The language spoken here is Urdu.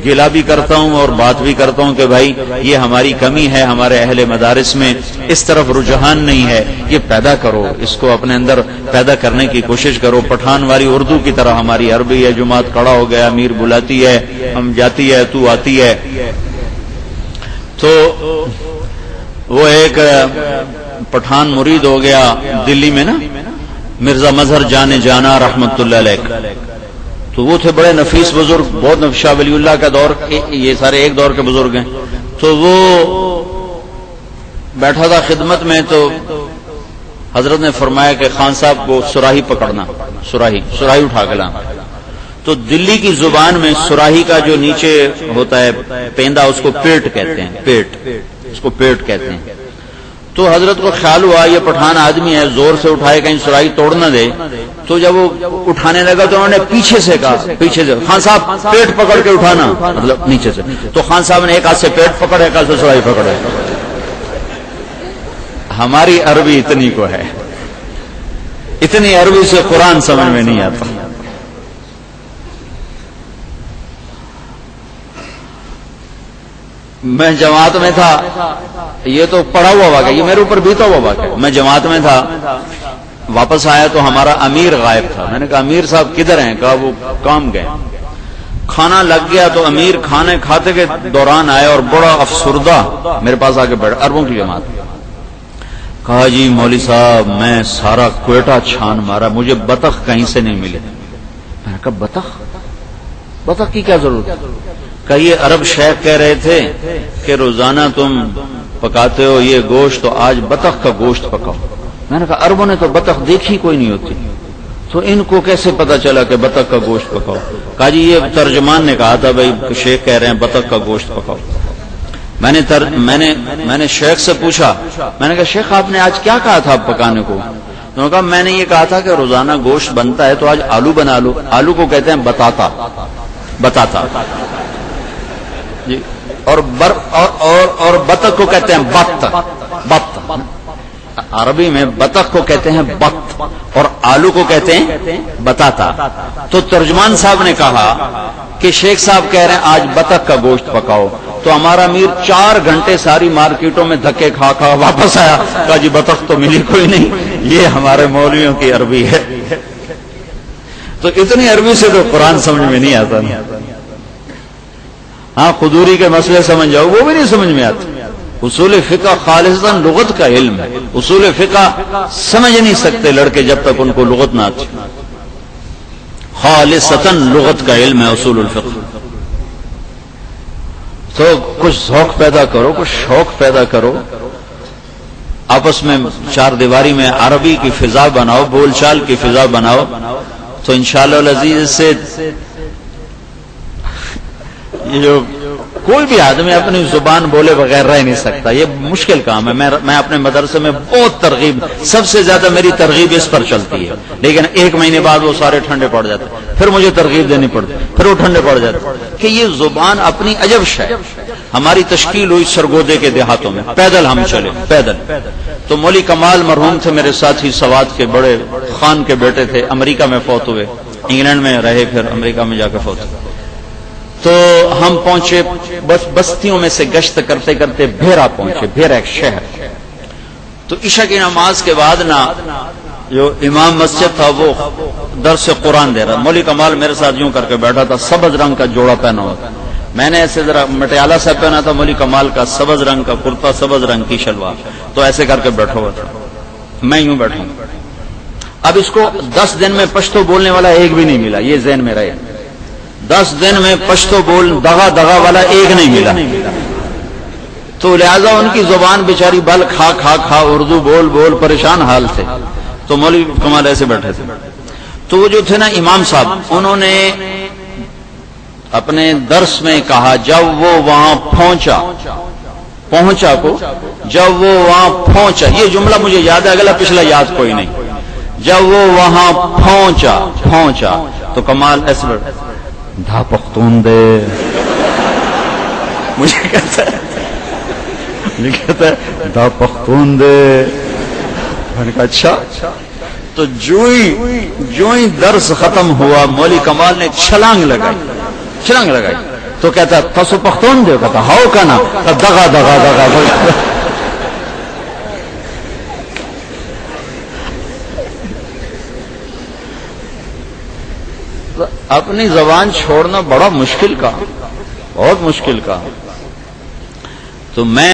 گلا بھی کرتا ہوں اور بات بھی کرتا ہوں کہ بھائی یہ ہماری کمی ہے ہمارے اہل مدارس میں، اس طرف رجحان نہیں ہے، یہ پیدا کرو، اس کو اپنے اندر پیدا کرنے کی کوشش کرو۔ پٹھان والی اردو کی طرح ہماری عربی ہے، جماعت کھڑا ہو گیا، امیر بلاتی ہے، ہم جاتی ہے، تو آتی ہے۔ تو وہ ایک پٹھان مرید ہو گیا دلی میں نا، مرزا مظہر جانا رحمت اللہ علیہ، تو وہ تھے بڑے نفیس بزرگ، بہت شاہ ولی اللہ کا دور، یہ سارے ایک دور کے بزرگ ہیں۔ تو وہ بیٹھا تھا خدمت میں، تو حضرت نے فرمایا کہ خان صاحب کو سراہی پکڑنا، سراہی اٹھا کے لانا۔ تو دلی کی زبان میں سراہی کا جو نیچے ہوتا ہے پیندا، اس کو پیٹ کہتے ہیں، پیٹ، اس کو پیٹ کہتے ہیں۔ تو حضرت کو خیال ہوا یہ پٹھان آدمی ہے، زور سے اٹھائے کہیں سراہی توڑ نہ دے، تو جب وہ اٹھانے لگا تو انہوں نے پیچھے سے کہا، پیچھے سے خان صاحب پیٹ پکڑ کے اٹھانا، مطلب نیچے سے۔ تو خان صاحب نے ایک ہاتھ سے پیٹ پکڑا، ایک ہاتھ سے سراہی پکڑا۔ ہماری عربی اتنی کو ہے، اتنی عربی سے قرآن سمجھ میں نہیں آتا۔ میں جماعت میں تھا، یہ تو پڑھا ہوا واقعہ، یہ میرے اوپر بیتا ہوا واقعہ۔ میں جماعت میں تھا، واپس آیا تو ہمارا امیر غائب تھا۔ میں نے کہا امیر صاحب کدھر ہیں؟ کہا وہ کام گئے۔ کھانا لگ گیا تو امیر کھانے کھاتے کے دوران آئے اور بڑا افسردہ میرے پاس آ کے بیٹھا، عربوں کی جماعت۔ کہا جی مولوی صاحب میں سارا کوئٹہ چھان مارا، مجھے بطخ کہیں سے نہیں ملے۔ میں نے کہا بطخ کی کیا ضرورت ہے؟ کہ یہ عرب شیخ کہہ رہے تھے کہ روزانہ تم پکاتے ہو یہ گوشت، تو آج بطخ کا گوشت پکاؤ۔ میں نے کہا عربوں نے تو بطخ دیکھی کوئی نہیں ہوتی، تو ان کو کیسے پتا چلا کہ بطخ کا گوشت پکاؤ؟ کہا جی یہ ترجمان نے کہا تھا بھائی شیخ کہہ رہے ہیں بطخ کا گوشت پکاؤ۔ میں نے شیخ سے پوچھا، میں نے کہا شیخ آپ نے آج کیا کہا تھا پکانے کو؟ انہوں نے کہا میں نے یہ کہا تھا کہ روزانہ گوشت بنتا ہے تو آج آلو بنا لو۔ آلو کو کہتے ہیں بتاتا جی، اور بطخ کو کہتے ہیں بط۔ عربی میں بطخ کو کہتے ہیں بط اور آلو کو کہتے ہیں بتاتا۔ تو ترجمان صاحب نے کہا کہ شیخ صاحب کہہ رہے ہیں آج بطخ کا گوشت پکاؤ، تو ہمارا امیر 4 گھنٹے ساری مارکیٹوں میں دھکے کھا واپس آیا، کہا جی بطخ تو ملی کوئی نہیں، یہ ہمارے مولویوں کی عربی ہے۔ تو اتنی عربی سے تو قرآن سمجھ میں نہیں آتا۔ ہاں قدوری کے مسئلے سمجھ جاؤ وہ بھی نہیں سمجھ میں آتے۔ اصول فقہ خالصاً لغت کا علم ہے، اصول فقہ سمجھ نہیں سکتے لڑکے جب تک ان کو لغت نہ آتی۔ خالصاً لغت کا علم ہے اصول الفقہ۔ تو کچھ ذوق پیدا کرو، کچھ شوق پیدا کرو، آپس میں 4 دیواری میں عربی کی فضا بناؤ، بول چال کی فضا بناؤ، تو انشاءاللہ العزیز سے یہ جو کوئی بھی آدمی اپنی زبان بولے بغیر رہ نہیں سکتا، یہ مشکل کام ہے۔ میں اپنے مدرسے میں بہت ترغیب، سب سے زیادہ میری ترغیب اس پر چلتی ہے، لیکن 1 مہینے بعد وہ سارے ٹھنڈے پڑ جاتے، پھر مجھے ترغیب دینی پڑتی، پھر وہ ٹھنڈے پڑ جاتے کہ یہ زبان اپنی عجب شے۔ ہماری تشکیل ہوئی سرگودے کے دیہاتوں میں، پیدل ہم چلے، پیدل۔ تو مولوی کمال مرحوم تھے میرے ساتھی، سوات کے بڑے خان کے بیٹے تھے، امریکہ میں فوت ہوئے، انگلینڈ میں رہے، پھر امریکہ میں جا کے فوت ہوئے۔ تو ہم پہنچے، بستیوں میں سے گشت کرتے کرتے بھیرا پہنچے، بھیرا ایک شہر۔ تو عشاء کی نماز کے بعد جو امام مسجد تھا وہ درس قرآن دے رہا، مولوی کمال میرے ساتھ یوں کر کے بیٹھا تھا، سبز رنگ کا جوڑا پہنا ہوا تھا، میں نے ایسے ذرا مٹیالہ سا پہنا تھا، مولوی کمال کا سبز رنگ کا کرتا، سبز رنگ کی شلوار، تو ایسے کر کے بیٹھا ہوا تھا، میں یوں بیٹھا ہوں۔ اب اس کو 10 دن میں پشتو بولنے والا ایک بھی نہیں ملا، یہ ذہن میں رہے، 10 دن میں پشتو بول دغا والا ایک نہیں ملا، تو لہذا ان کی زبان بیچاری بل کھا اردو بول پریشان حال تھے۔ تو مولوی کمال ایسے بیٹھے تھے، تو وہ جو تھے نا امام صاحب، انہوں نے اپنے درس میں کہا جب وہ وہاں پہنچا کو جب وہ وہاں پہنچا، یہ جملہ مجھے یاد ہے، اگلا پچھلا یاد کوئی نہیں، جب وہ وہاں پہنچا تو کمال ایسے دھا پختون دے، مجھے کہتا ہے دھا پختون دے، میں نے کہا اچھا۔ تو جو ہی درس ختم ہوا، مولوی کمال نے چھلانگ لگائی، تو کہتا تسو پختون دے، کہتا ہاؤ کا نا، دغا دغا دغا اپنی زبان چھوڑنا بڑا مشکل کا، بہت مشکل کا. تو میں